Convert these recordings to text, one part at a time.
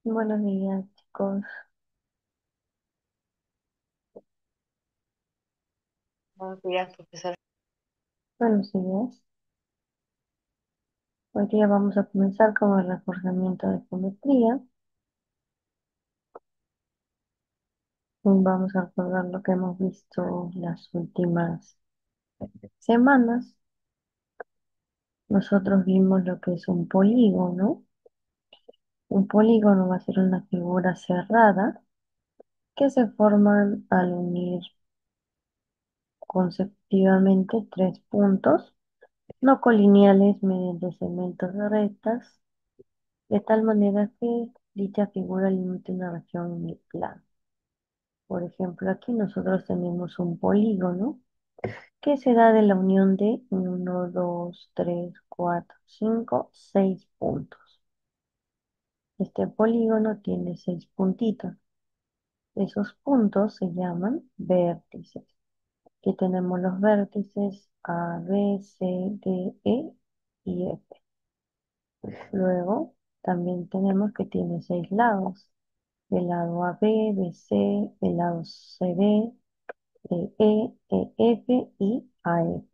Buenos días, chicos. Buenos días, profesora. Buenos días. Hoy día vamos a comenzar con el reforzamiento de geometría. Vamos a recordar lo que hemos visto las últimas semanas. Nosotros vimos lo que es un polígono. Un polígono va a ser una figura cerrada que se forman al unir consecutivamente tres puntos no colineales mediante segmentos de rectas, de tal manera que dicha figura limite una región uniplana. Por ejemplo, aquí nosotros tenemos un polígono que se da de la unión de uno, 2, 3, 4, 5, 6 puntos. Este polígono tiene 6 puntitos. Esos puntos se llaman vértices. Aquí tenemos los vértices A, B, C, D, E y F. Luego también tenemos que tiene 6 lados. El lado AB, BC, el lado CD, EF y AF.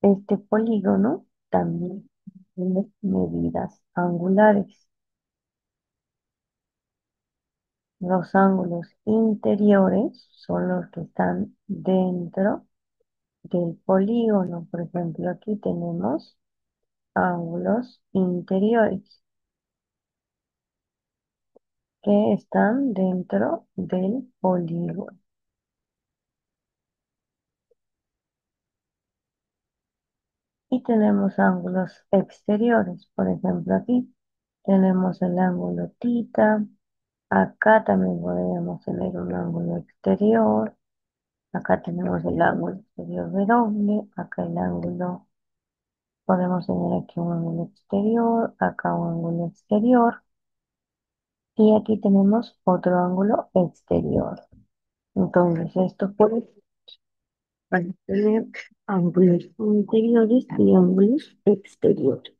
Este polígono también tiene medidas angulares. Los ángulos interiores son los que están dentro del polígono. Por ejemplo, aquí tenemos ángulos interiores que están dentro del polígono. Y tenemos ángulos exteriores. Por ejemplo, aquí tenemos el ángulo θ. Acá también podríamos tener un ángulo exterior. Acá tenemos el ángulo exterior W. Acá el ángulo, podemos tener aquí un ángulo exterior. Acá un ángulo exterior. Y aquí tenemos otro ángulo exterior. Entonces, esto puede tener ángulos interiores y ángulos exteriores.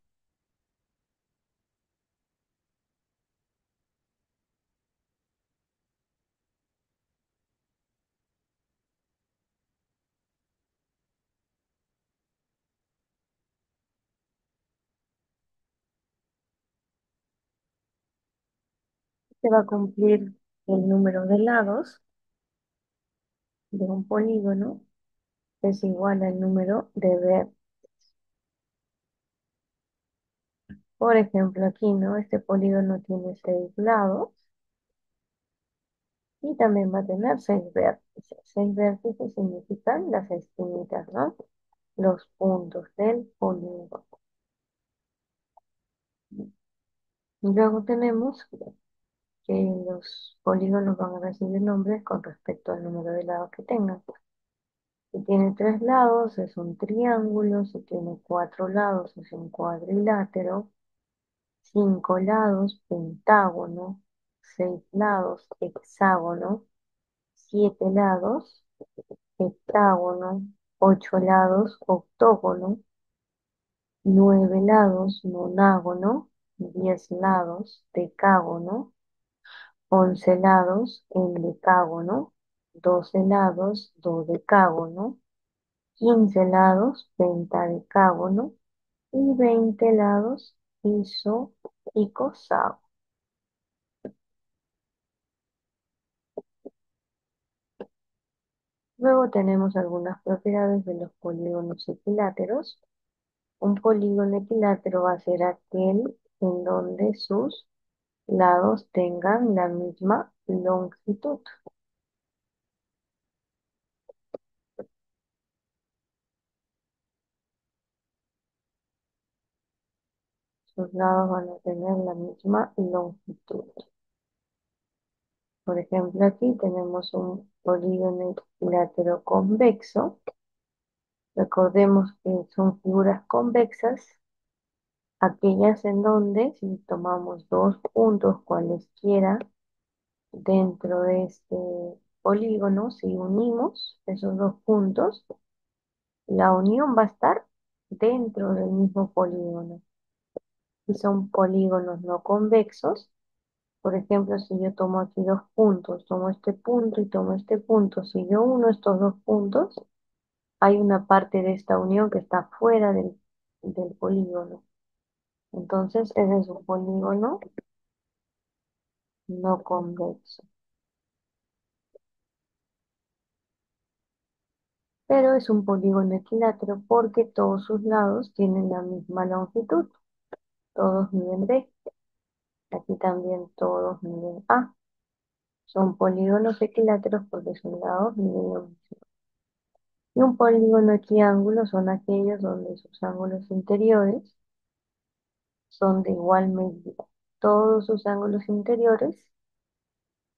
Se va a cumplir el número de lados de un polígono es igual al número de vértices. Por ejemplo, aquí, ¿no? Este polígono tiene 6 lados y también va a tener 6 vértices. 6 vértices significan las esquinitas, ¿no? Los puntos del polígono. Luego tenemos que los polígonos van a recibir nombres con respecto al número de lados que tengan. Si tiene 3 lados es un triángulo, si tiene 4 lados es un cuadrilátero, 5 lados pentágono, 6 lados hexágono, 7 lados heptágono, 8 lados octógono, 9 lados nonágono, 10 lados decágono, 11 lados endecágono, 12 lados dodecágono, 15 lados pentadecágono y 20 lados icoságono. Luego tenemos algunas propiedades de los polígonos equiláteros. Un polígono equilátero va a ser aquel en donde sus lados tengan la misma longitud. Sus lados van a tener la misma longitud. Por ejemplo, aquí tenemos un polígono equilátero convexo. Recordemos que son figuras convexas, aquellas en donde si tomamos dos puntos cualesquiera dentro de este polígono, si unimos esos dos puntos, la unión va a estar dentro del mismo polígono. y son polígonos no convexos. Por ejemplo, si yo tomo aquí dos puntos, tomo este punto y tomo este punto, si yo uno estos dos puntos, hay una parte de esta unión que está fuera del polígono. Entonces, ese es un polígono no convexo. Pero es un polígono equilátero porque todos sus lados tienen la misma longitud. Todos miden B. Aquí también todos miden A. Son polígonos equiláteros porque sus lados miden lo mismo. Y un polígono equiángulo son aquellos donde sus ángulos interiores son de igual medida. Todos sus ángulos interiores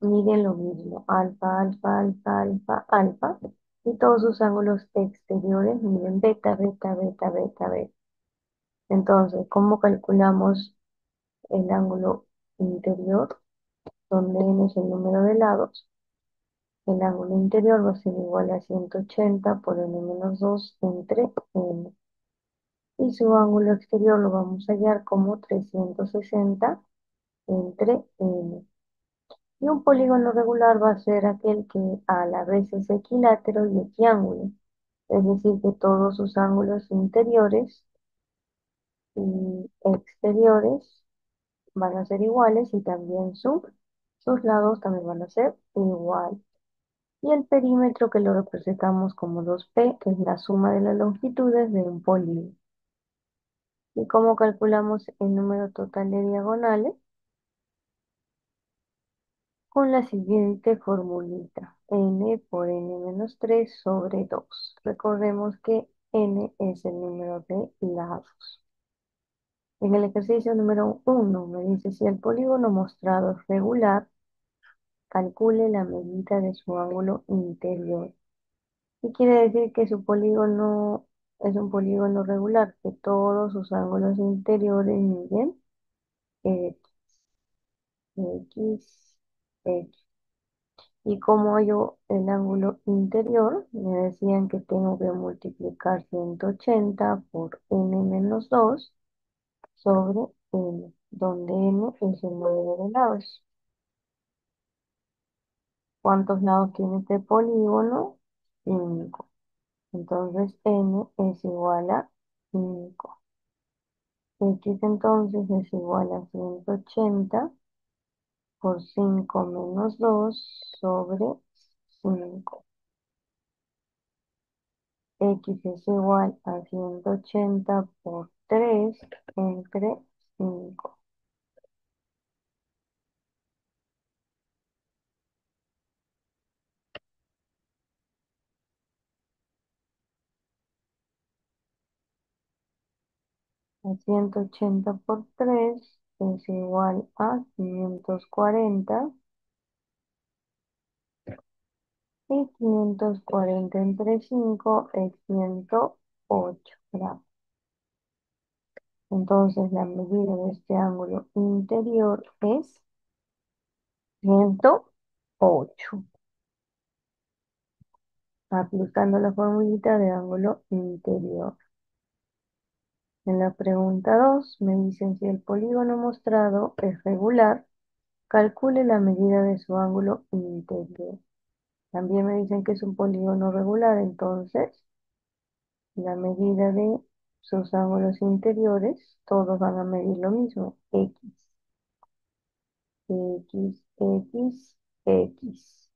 miden lo mismo, alfa, alfa, alfa, alfa, alfa, y todos sus ángulos exteriores miden beta, beta, beta, beta, beta. Entonces, ¿cómo calculamos el ángulo interior? Donde n es el número de lados. El ángulo interior va a ser igual a 180 por n-2 entre n. Y su ángulo exterior lo vamos a hallar como 360 entre n. Y un polígono regular va a ser aquel que a la vez es equilátero y equiángulo. Es decir, que todos sus ángulos interiores y exteriores van a ser iguales y también sus lados también van a ser iguales. Y el perímetro que lo representamos como 2P, que es la suma de las longitudes de un polígono. ¿Y cómo calculamos el número total de diagonales? Con la siguiente formulita, n por n-3 sobre 2. Recordemos que n es el número de lados. En el ejercicio número 1 me dice si el polígono mostrado es regular, calcule la medida de su ángulo interior. ¿Qué quiere decir que su polígono es un polígono regular? Que todos sus ángulos interiores miden x, x, x. Y como yo el ángulo interior, me decían que tengo que multiplicar 180 por n-2 sobre n, donde n es el número de lados. ¿Cuántos lados tiene este polígono? 5. Entonces n es igual a 5. X entonces es igual a 180 por 5 menos 2 sobre 5. X es igual a 180 por 3 entre 5. A 180 por 3 es igual a 540. Y 540 entre 5 es 108 gramos. Entonces la medida de este ángulo interior es 108. Aplicando la formulita de ángulo interior. En la pregunta 2 me dicen si el polígono mostrado es regular, calcule la medida de su ángulo interior. También me dicen que es un polígono regular, entonces la medida de sus ángulos interiores, todos van a medir lo mismo, x, x, x, x.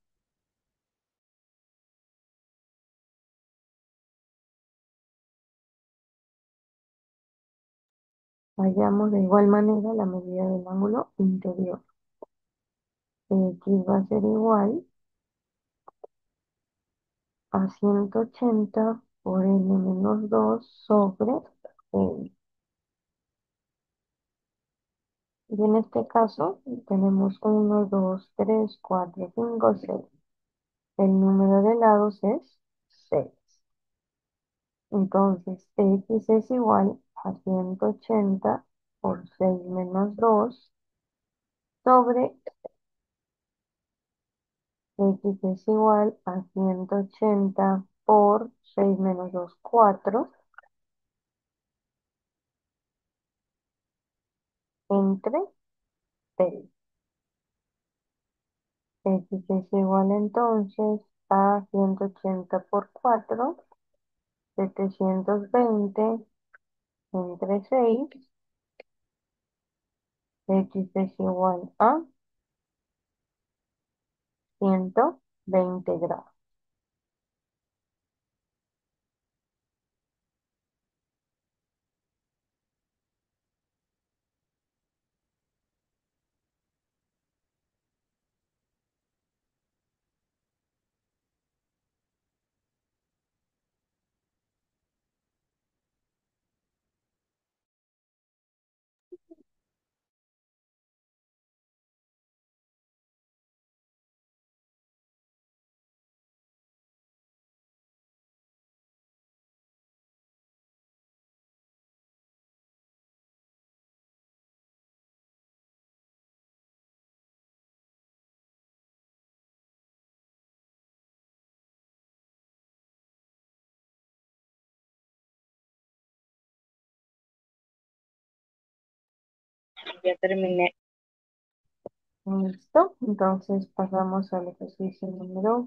Hallamos de igual manera la medida del ángulo interior. X va a ser igual a 180 por n-2 sobre n. Y en este caso tenemos 1, 2, 3, 4, 5, 6. El número de lados es 6. Entonces x es igual a 180 por 6 menos 2 sobre x es igual a 180 por 6 menos 2 4. entre 6. X es igual entonces a 180 por 4, 720 entre 6. X es igual a 120 grados. Ya terminé. ¿Listo? Entonces pasamos al ejercicio número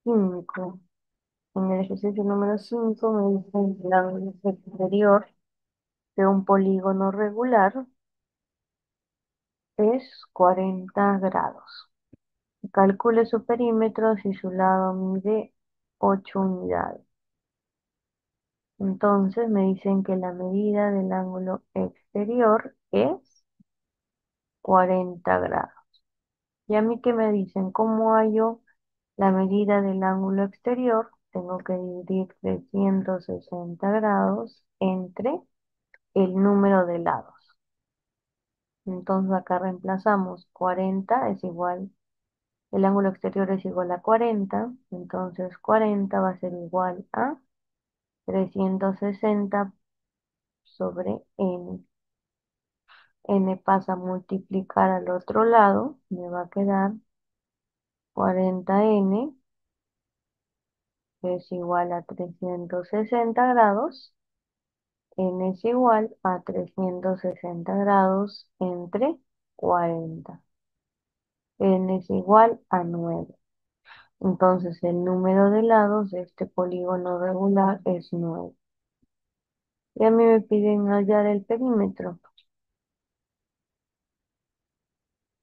5. En el ejercicio número 5 me dicen que el ángulo exterior de un polígono regular es 40 grados. Calcule su perímetro si su lado mide 8 unidades. Entonces me dicen que la medida del ángulo exterior es 40 grados. ¿Y a mí qué me dicen? ¿Cómo hallo la medida del ángulo exterior? Tengo que dividir 360 grados entre el número de lados. Entonces acá reemplazamos 40 es igual, el ángulo exterior es igual a 40, entonces 40 va a ser igual a 360 sobre n. N pasa a multiplicar al otro lado, me va a quedar 40n es igual a 360 grados. N es igual a 360 grados entre 40. N es igual a 9. Entonces el número de lados de este polígono regular es 9. Y a mí me piden hallar el perímetro.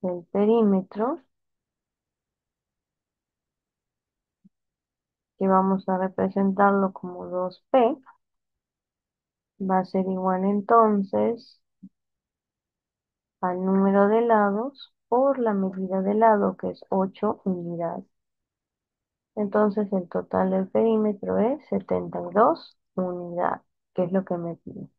El perímetro, que vamos a representarlo como 2p, va a ser igual entonces al número de lados por la medida de lado, que es 8 unidades. Entonces el total del perímetro es 72 unidades, que es lo que me pide.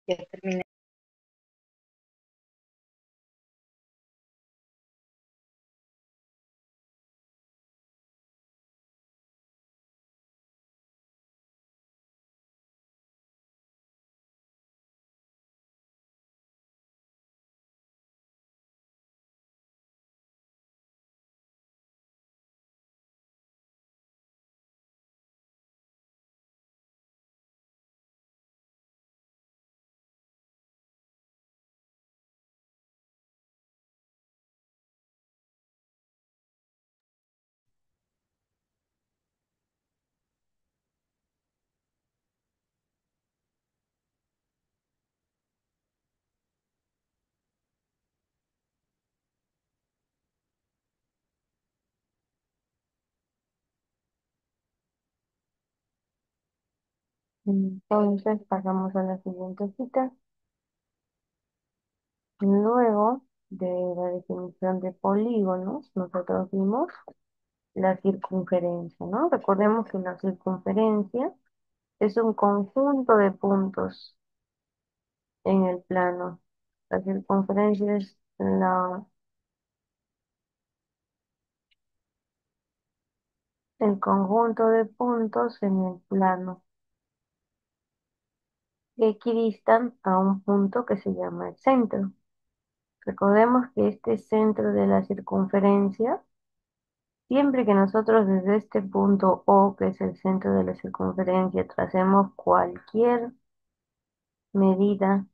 Ya terminé. Entonces pasamos a la siguiente cita. Luego de la definición de polígonos, nosotros vimos la circunferencia, ¿no? Recordemos que la circunferencia es un conjunto de puntos en el plano. La circunferencia es el conjunto de puntos en el plano. equidistan a un punto que se llama el centro. Recordemos que este centro de la circunferencia, siempre que nosotros desde este punto O, que es el centro de la circunferencia, tracemos cualquier medida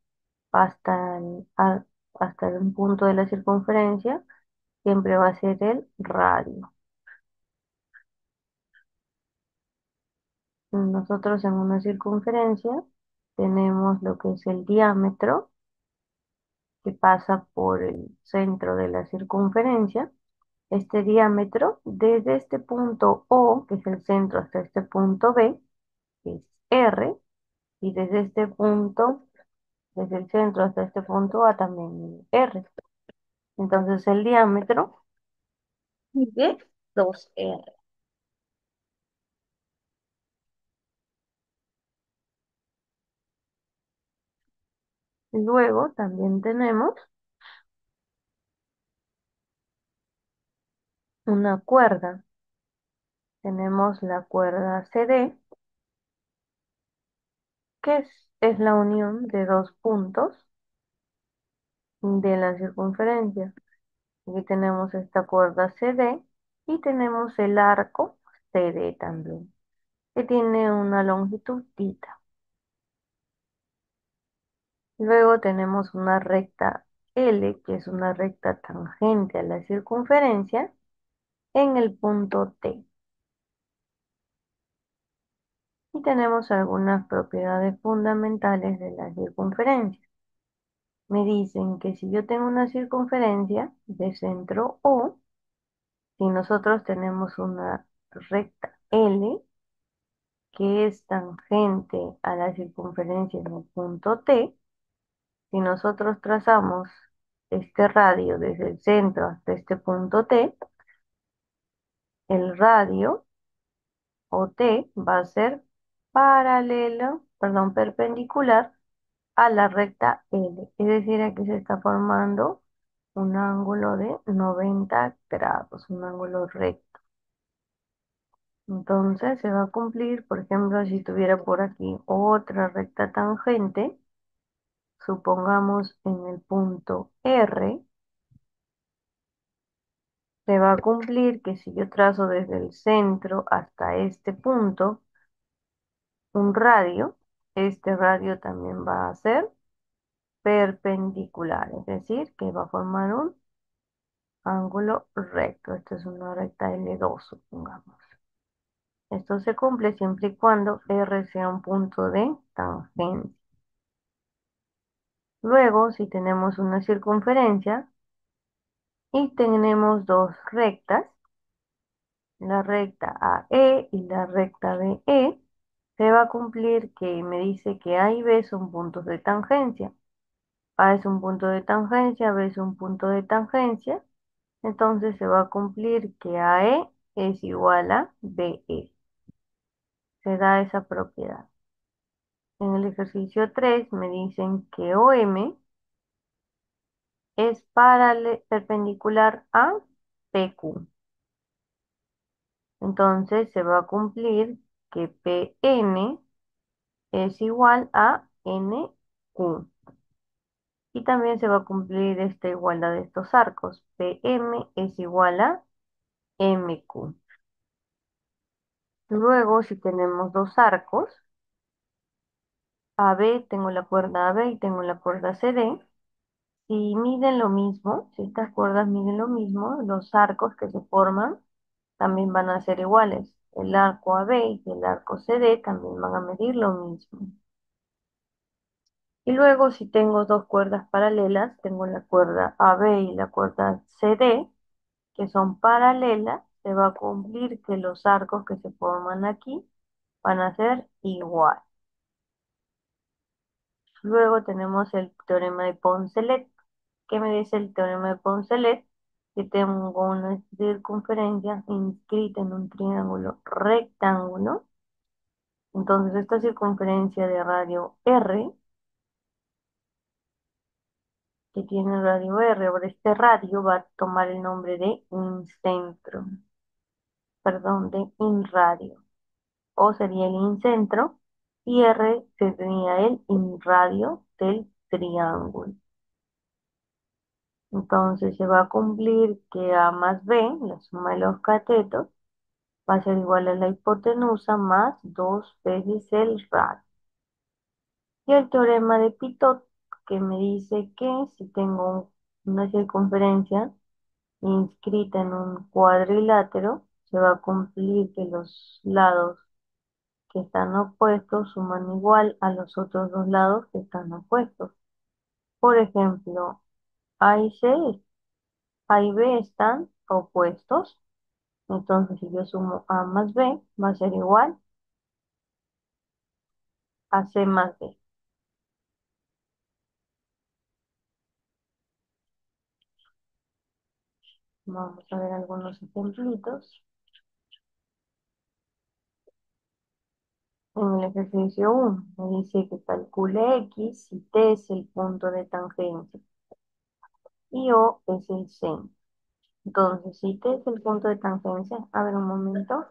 hasta un punto de la circunferencia, siempre va a ser el radio. Nosotros en una circunferencia tenemos lo que es el diámetro que pasa por el centro de la circunferencia. Este diámetro, desde este punto O, que es el centro, hasta este punto B, que es R, y desde este punto, desde el centro hasta este punto A también es R. Entonces el diámetro mide 2R. Luego también tenemos una cuerda. Tenemos la cuerda CD, que es la unión de dos puntos de la circunferencia. Aquí tenemos esta cuerda CD y tenemos el arco CD también, que tiene una longitud θ. Luego tenemos una recta L, que es una recta tangente a la circunferencia, en el punto T. Y tenemos algunas propiedades fundamentales de la circunferencia. Me dicen que si yo tengo una circunferencia de centro O, si nosotros tenemos una recta L, que es tangente a la circunferencia en el punto T, si nosotros trazamos este radio desde el centro hasta este punto T, el radio o T va a ser perpendicular a la recta L. Es decir, aquí se está formando un ángulo de 90 grados, un ángulo recto. Entonces se va a cumplir, por ejemplo, si tuviera por aquí otra recta tangente, supongamos en el punto R, se va a cumplir que si yo trazo desde el centro hasta este punto un radio, este radio también va a ser perpendicular, es decir, que va a formar un ángulo recto. Esto es una recta L2, supongamos. Esto se cumple siempre y cuando R sea un punto de tangente. Luego, si tenemos una circunferencia y tenemos dos rectas, la recta AE y la recta BE, se va a cumplir que me dice que A y B son puntos de tangencia. A es un punto de tangencia, B es un punto de tangencia. Entonces se va a cumplir que AE es igual a BE. Se da esa propiedad. En el ejercicio 3 me dicen que OM es perpendicular a PQ. Entonces se va a cumplir que PN es igual a NQ. Y también se va a cumplir esta igualdad de estos arcos. PM es igual a MQ. Luego, si tenemos dos arcos, AB, tengo la cuerda AB y tengo la cuerda CD. Si miden lo mismo, si estas cuerdas miden lo mismo, los arcos que se forman también van a ser iguales. El arco AB y el arco CD también van a medir lo mismo. Y luego, si tengo dos cuerdas paralelas, tengo la cuerda AB y la cuerda CD, que son paralelas, se va a cumplir que los arcos que se forman aquí van a ser igual. Luego tenemos el teorema de Poncelet. ¿Qué me dice el teorema de Poncelet? Que tengo una circunferencia inscrita en un triángulo rectángulo. Entonces esta circunferencia de radio R, que tiene el radio R, ahora este radio va a tomar el nombre de incentro, perdón, de inradio, o sería el incentro, y R sería el radio del triángulo. Entonces se va a cumplir que A más B, la suma de los catetos, va a ser igual a la hipotenusa más dos veces el radio. Y el teorema de Pitot, que me dice que si tengo una circunferencia inscrita en un cuadrilátero, se va a cumplir que los lados que están opuestos suman igual a los otros dos lados que están opuestos. Por ejemplo, A y C, A y B están opuestos. Entonces, si yo sumo A más B, va a ser igual a C más D. Vamos a ver algunos ejemplitos. En el ejercicio 1 me dice que calcule X si T es el punto de tangencia y O es el centro. Entonces, si T es el punto de tangencia, a ver un momento.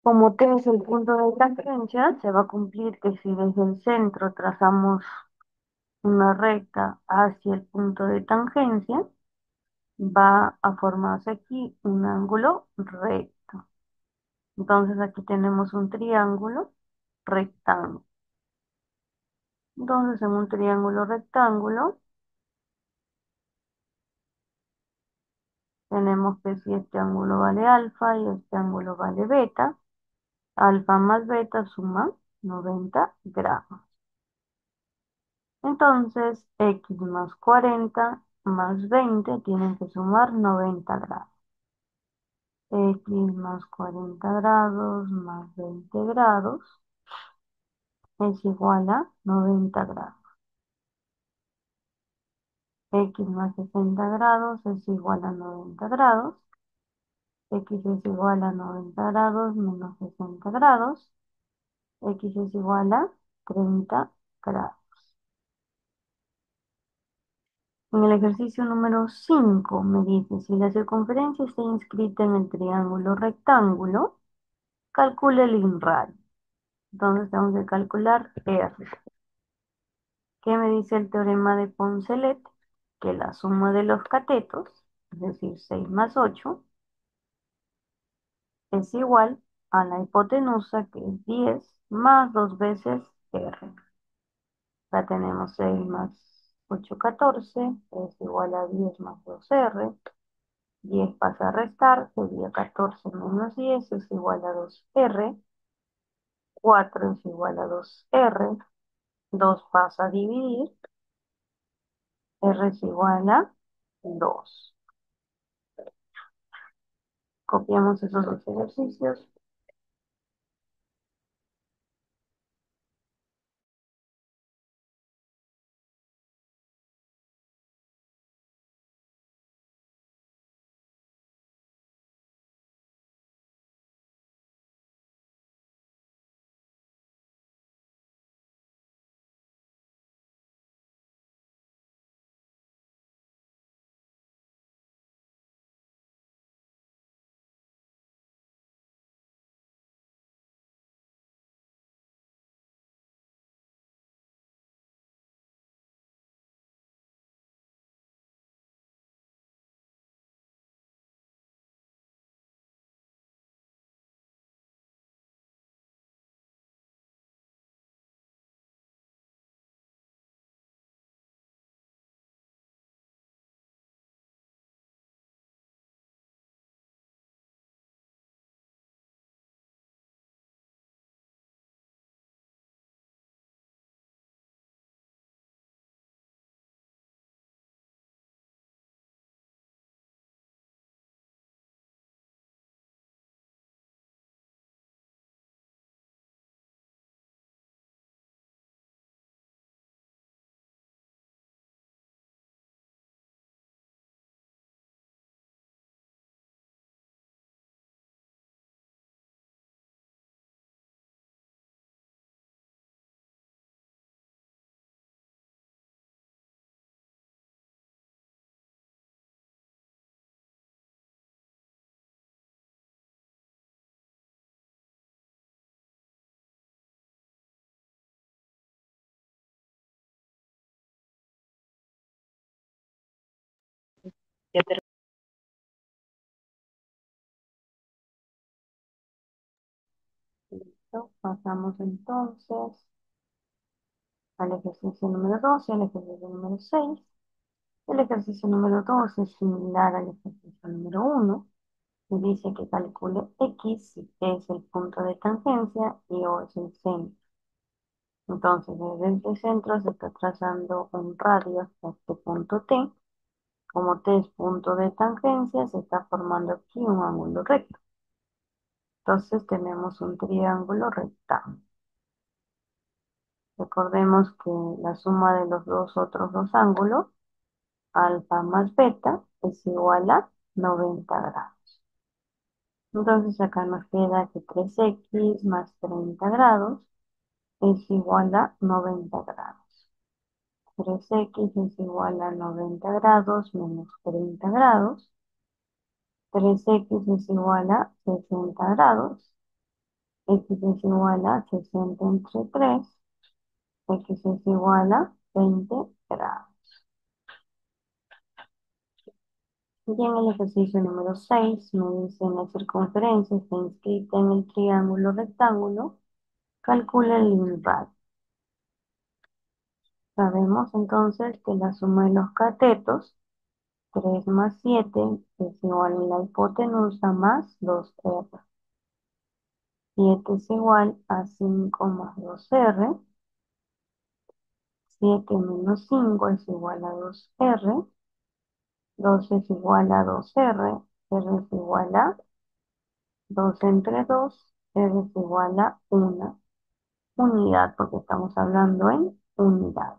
Como T es el punto de tangencia, se va a cumplir que si desde el centro trazamos una recta hacia el punto de tangencia, va a formarse aquí un ángulo recto. Entonces aquí tenemos un triángulo rectángulo. Entonces en un triángulo rectángulo tenemos que si este ángulo vale alfa y este ángulo vale beta, alfa más beta suma 90 grados. Entonces x más 40 más 20 tienen que sumar 90 grados. X más 40 grados más 20 grados es igual a 90 grados. X más 60 grados es igual a 90 grados. X es igual a 90 grados menos 60 grados. X es igual a 30 grados. En el ejercicio número 5 me dice, si la circunferencia está inscrita en el triángulo rectángulo, calcule el inradio. Entonces tengo que calcular R. ¿Qué me dice el teorema de Poncelet? Que la suma de los catetos, es decir, 6 más 8, es igual a la hipotenusa, que es 10 más 2 veces R. Ya tenemos 6 más 8, 14, es igual a 10 más 2R. 10 pasa a restar, sería 14 menos 10 es igual a 2R. 4 es igual a 2R. 2 pasa a dividir, R es igual a 2. Copiamos esos dos ejercicios. Ya ter- Listo. Pasamos entonces al ejercicio número 2 y al ejercicio número 6. El ejercicio número 2 es similar al ejercicio número uno y dice que calcule X si P es el punto de tangencia y O es el centro. Entonces, desde este centro se está trazando un radio hasta este punto T. Como T es punto de tangencia, se está formando aquí un ángulo recto. Entonces tenemos un triángulo rectángulo. Recordemos que la suma de los dos otros dos ángulos, alfa más beta, es igual a 90 grados. Entonces acá nos queda que 3x más 30 grados es igual a 90 grados. 3x es igual a 90 grados menos 30 grados. 3x es igual a 60 grados. X es igual a 60 entre 3. X es igual a 20 grados. Y en el ejercicio número 6 me dice la circunferencia está inscrita en el triángulo rectángulo. Calcula el radio. Sabemos entonces que la suma de los catetos, 3 más 7, es igual a la hipotenusa más 2r. 7 es igual a 5 más 2r. 7 menos 5 es igual a 2r. 2 es igual a 2r. R es igual a 2 entre 2. R es igual a una unidad, porque estamos hablando en unidad.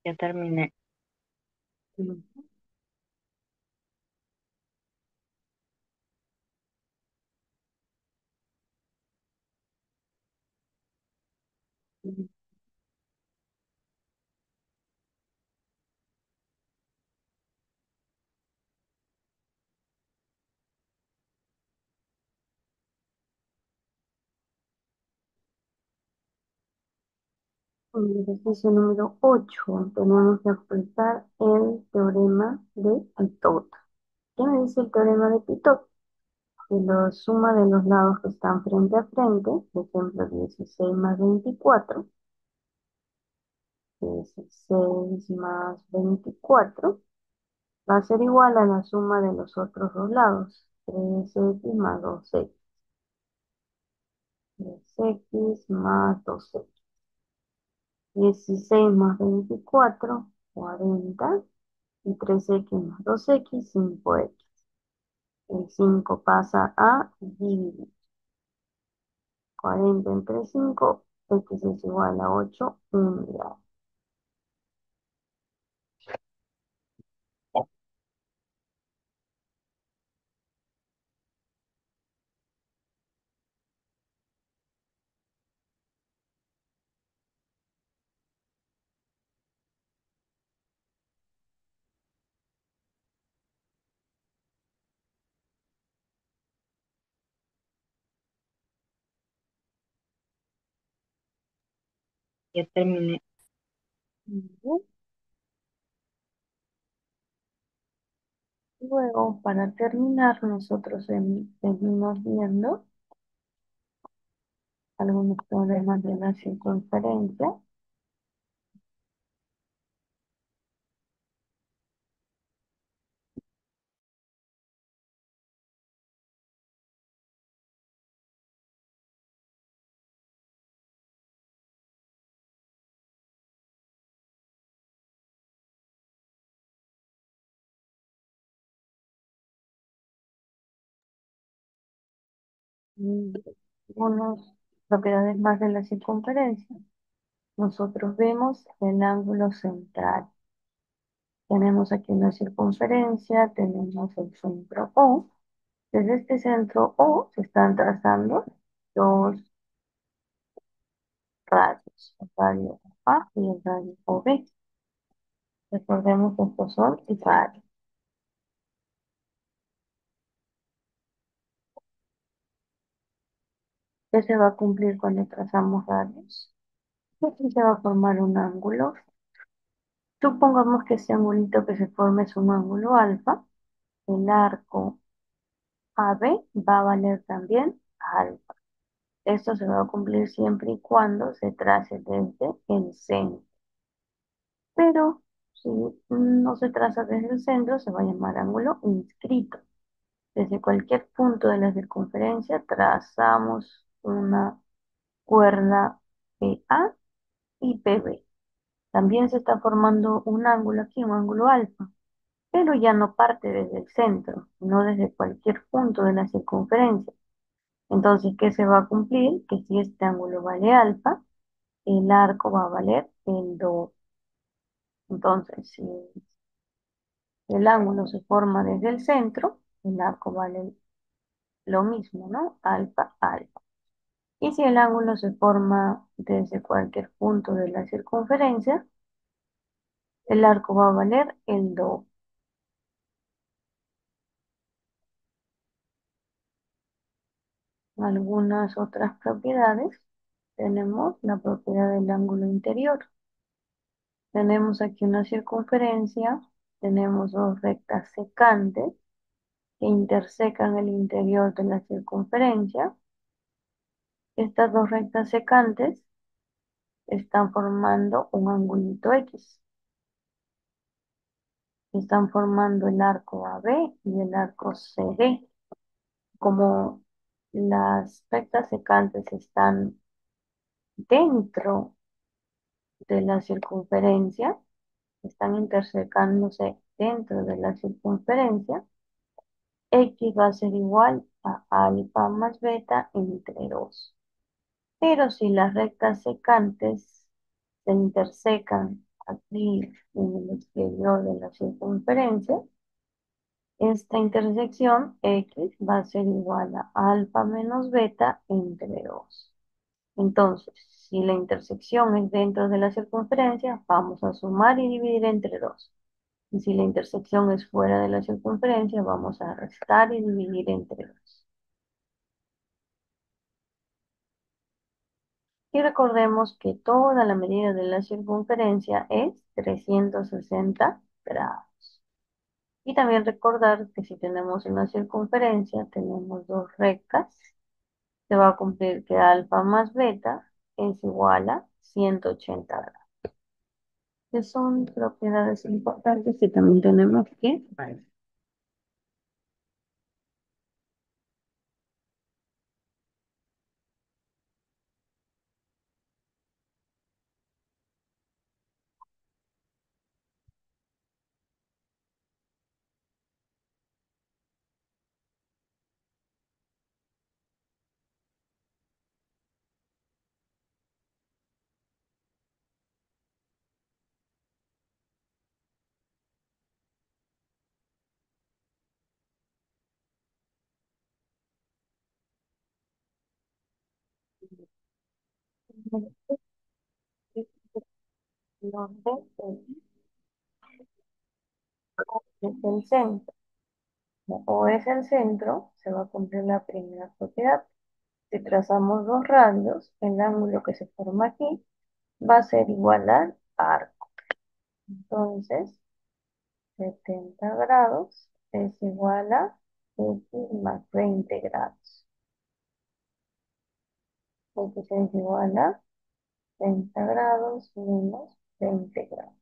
Ya terminé. En el ejercicio número 8 tenemos que aplicar el teorema de Pitot. ¿Qué me dice el teorema de Pitot? Que la suma de los lados que están frente a frente, por ejemplo 16 más 24, 16 más 24, va a ser igual a la suma de los otros dos lados, 3x más 2x. 3x más 2x. 16 más 24, 40. Y 3x más 2x, 5x. El 5 pasa a dividir. 40 entre 5, x es igual a 8 unidades. Ya terminé. Bien. Luego, para terminar, nosotros seguimos viendo algunos problemas de la circunferencia. Y algunas propiedades más de la circunferencia. Nosotros vemos el ángulo central. Tenemos aquí una circunferencia, tenemos el centro O. Desde este centro O se están trazando dos radios, el radio A y el radio OB. Recordemos que estos son radios. ¿Qué se va a cumplir cuando trazamos radios? Aquí se va a formar un ángulo. Supongamos que ese angulito que se forme es un ángulo alfa. El arco AB va a valer también alfa. Esto se va a cumplir siempre y cuando se trace desde el centro. Pero si no se traza desde el centro, se va a llamar ángulo inscrito. Desde cualquier punto de la circunferencia trazamos una cuerda PA y PB. También se está formando un ángulo aquí, un ángulo alfa, pero ya no parte desde el centro, sino desde cualquier punto de la circunferencia. Entonces, ¿qué se va a cumplir? Que si este ángulo vale alfa, el arco va a valer el doble. Entonces, si el ángulo se forma desde el centro, el arco vale lo mismo, ¿no? Alfa, alfa. Y si el ángulo se forma desde cualquier punto de la circunferencia, el arco va a valer el doble. Algunas otras propiedades. Tenemos la propiedad del ángulo interior. Tenemos aquí una circunferencia, tenemos dos rectas secantes que intersecan el interior de la circunferencia. Estas dos rectas secantes están formando un angulito X. Están formando el arco AB y el arco CD. Como las rectas secantes están dentro de la circunferencia, están intersecándose dentro de la circunferencia, X va a ser igual a alfa más beta entre 2. Pero si las rectas secantes se intersecan aquí en el exterior de la circunferencia, esta intersección X va a ser igual a alfa menos beta entre 2. Entonces, si la intersección es dentro de la circunferencia, vamos a sumar y dividir entre 2. Y si la intersección es fuera de la circunferencia, vamos a restar y dividir entre 2. Y recordemos que toda la medida de la circunferencia es 360 grados. Y también recordar que si tenemos una circunferencia, tenemos dos rectas, se va a cumplir que alfa más beta es igual a 180 grados. Que son propiedades importantes que también tenemos que ver. Donde es el centro. O es el centro, se va a cumplir la primera propiedad. Si trazamos dos radios, el ángulo que se forma aquí va a ser igual al arco. Entonces, 70 grados es igual a x más 20 grados. X es igual a 30 grados menos 20 grados.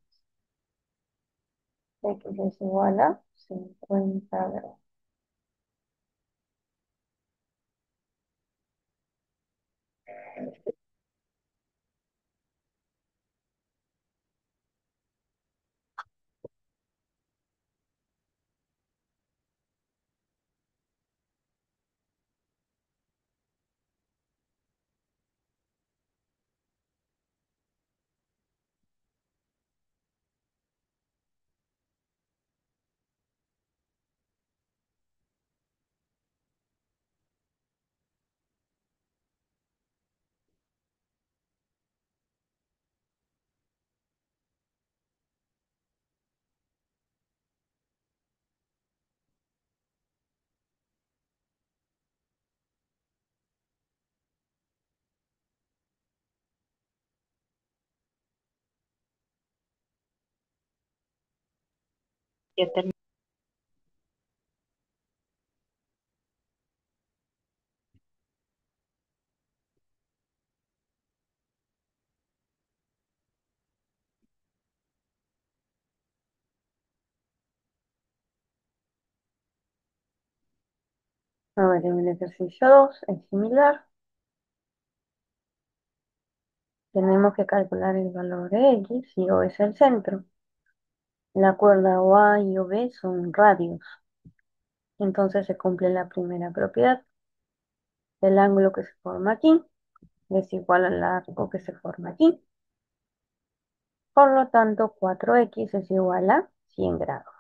X es igual a 50 grados. Ya terminé. A ver, en el ejercicio 2 es similar. Tenemos que calcular el valor de X si O es el centro. La cuerda OA y OB son radios. Entonces se cumple la primera propiedad. El ángulo que se forma aquí es igual al arco que se forma aquí. Por lo tanto, 4x es igual a 100 grados.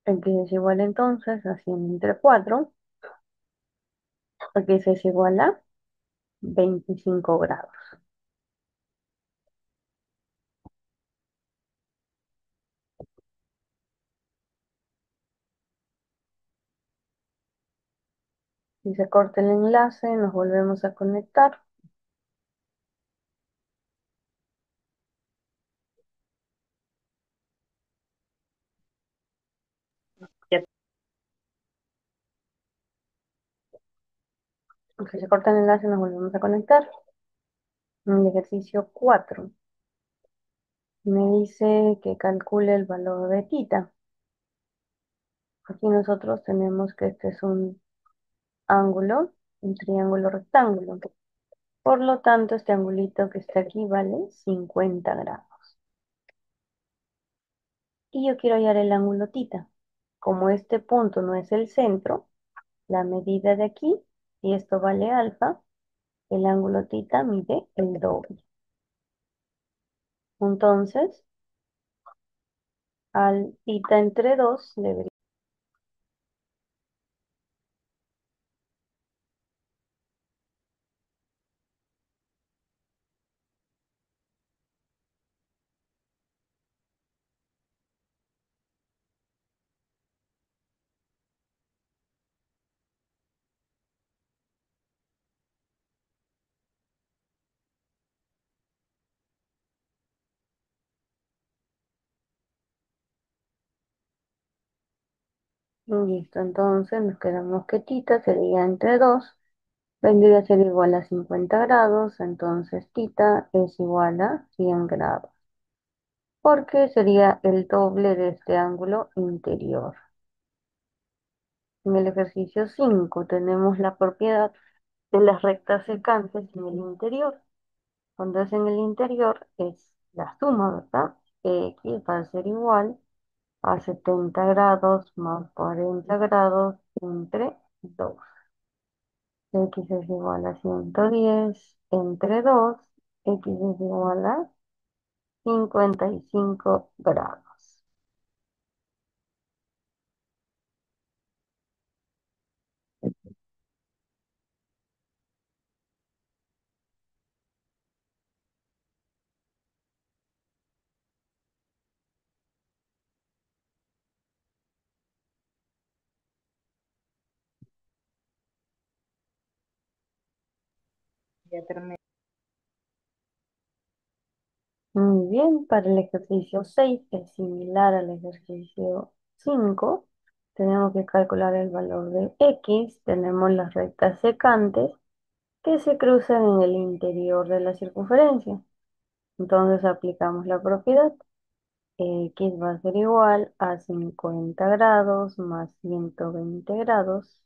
X es igual entonces a 100 entre 4. X es igual a 25 grados. Si se corta el enlace, nos volvemos a conectar. Ya, Si se corta el enlace, nos volvemos a conectar. En el ejercicio 4 me dice que calcule el valor de θ. Aquí nosotros tenemos que este es un ángulo, un triángulo rectángulo. Por lo tanto, este angulito que está aquí vale 50 grados. Y yo quiero hallar el ángulo θ. Como este punto no es el centro, la medida de aquí, y esto vale alfa, el ángulo θ mide el doble. Entonces, al θ entre 2 debería. Listo, entonces nos quedamos que θ sería entre 2, vendría a ser igual a 50 grados, entonces θ es igual a 100 grados, porque sería el doble de este ángulo interior. En el ejercicio 5 tenemos la propiedad de las rectas secantes en el interior. Cuando es en el interior es la suma, ¿verdad? X va a ser igual a 70 grados más 40 grados entre 2. X es igual a 110 entre 2. X es igual a 55 grados. ya terminé. Muy bien, para el ejercicio 6, que es similar al ejercicio 5, tenemos que calcular el valor de x. Tenemos las rectas secantes que se cruzan en el interior de la circunferencia. Entonces aplicamos la propiedad. X va a ser igual a 50 grados más 120 grados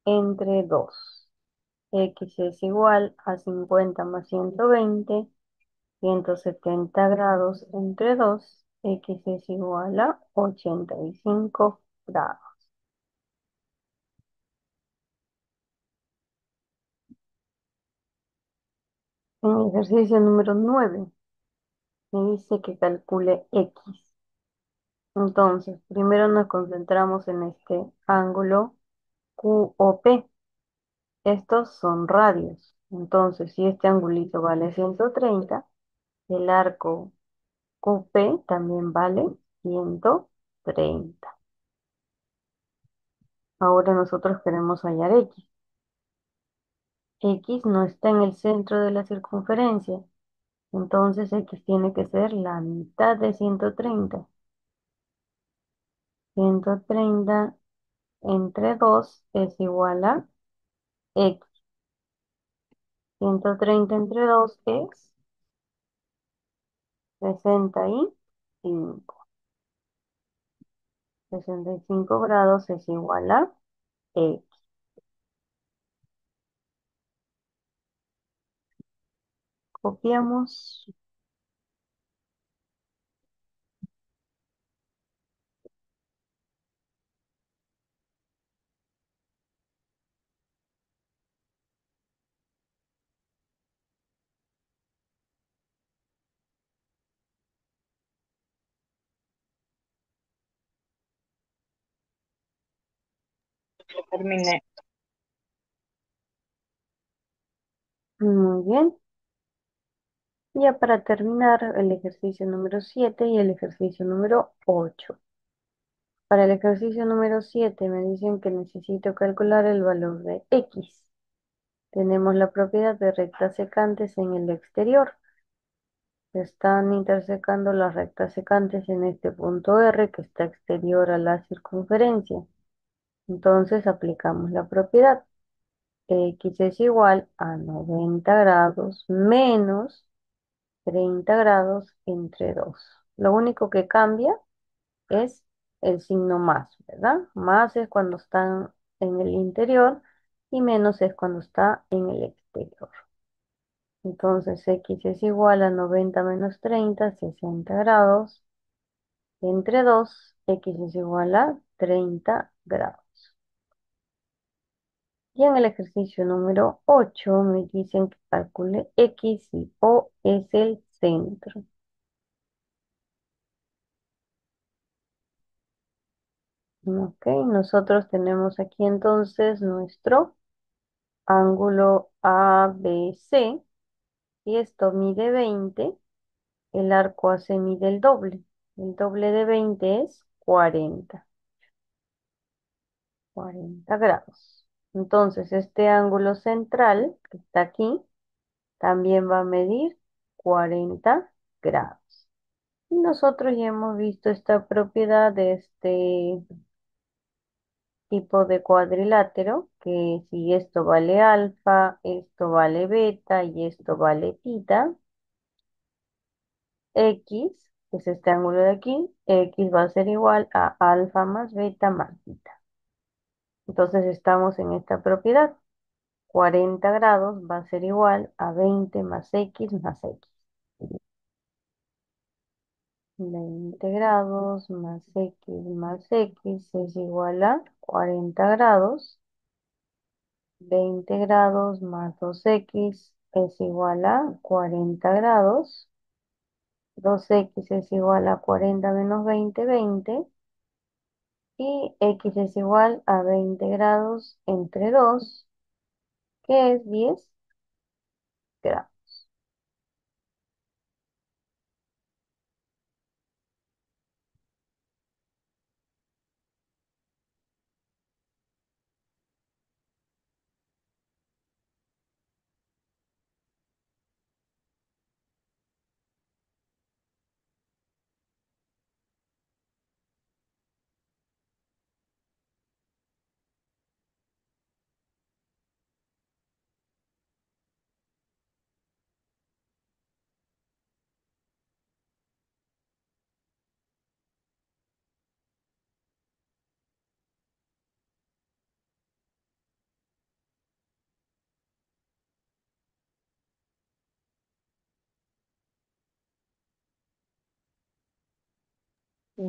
entre 2. X es igual a 50 más 120, 170 grados entre 2. X es igual a 85 grados. En el ejercicio número 9 me dice que calcule X. Entonces, primero nos concentramos en este ángulo QOP. Estos son radios. Entonces, si este angulito vale 130, el arco QP también vale 130. Ahora nosotros queremos hallar X. X no está en el centro de la circunferencia. Entonces X tiene que ser la mitad de 130. 130 entre 2 es igual a X. 130 entre 2 es 65. 65 grados es igual a X. Copiamos. Terminé. Muy bien. Ya para terminar el ejercicio número 7 y el ejercicio número 8. Para el ejercicio número 7 me dicen que necesito calcular el valor de X. Tenemos la propiedad de rectas secantes en el exterior. Están intersecando las rectas secantes en este punto R que está exterior a la circunferencia. Entonces aplicamos la propiedad. X es igual a 90 grados menos 30 grados entre 2. Lo único que cambia es el signo más, ¿verdad? Más es cuando están en el interior y menos es cuando está en el exterior. Entonces X es igual a 90 menos 30, 60 grados entre 2. X es igual a 30 grados. Y en el ejercicio número 8 me dicen que calcule X y O es el centro. Ok, nosotros tenemos aquí entonces nuestro ángulo ABC. Si esto mide 20, el arco AC mide el doble. El doble de 20 es 40 grados. Entonces, este ángulo central que está aquí también va a medir 40 grados. Y nosotros ya hemos visto esta propiedad de este tipo de cuadrilátero, que si esto vale alfa, esto vale beta y esto vale tita, X, que es este ángulo de aquí, X va a ser igual a alfa más beta más tita. Entonces estamos en esta propiedad. 40 grados va a ser igual a 20 más X más X. 20 grados más X es igual a 40 grados. 20 grados más 2X es igual a 40 grados. 2X es igual a 40 menos 20, 20. Y X es igual a 20 grados entre 2, que es 10 grados.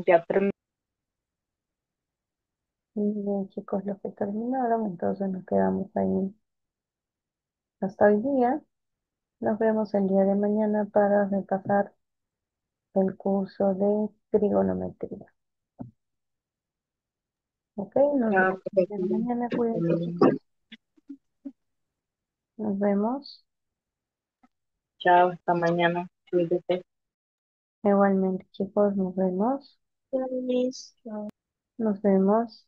Ya terminé. Y bien, chicos, los que terminaron, entonces nos quedamos ahí hasta hoy día. Nos vemos el día de mañana para repasar el curso de trigonometría. Ok, nos Chao, vemos el día de mañana. Cuídense, chicos. Nos vemos. chao, hasta mañana. Cuídate. Igualmente, chicos, nos vemos. Chao. Nos vemos.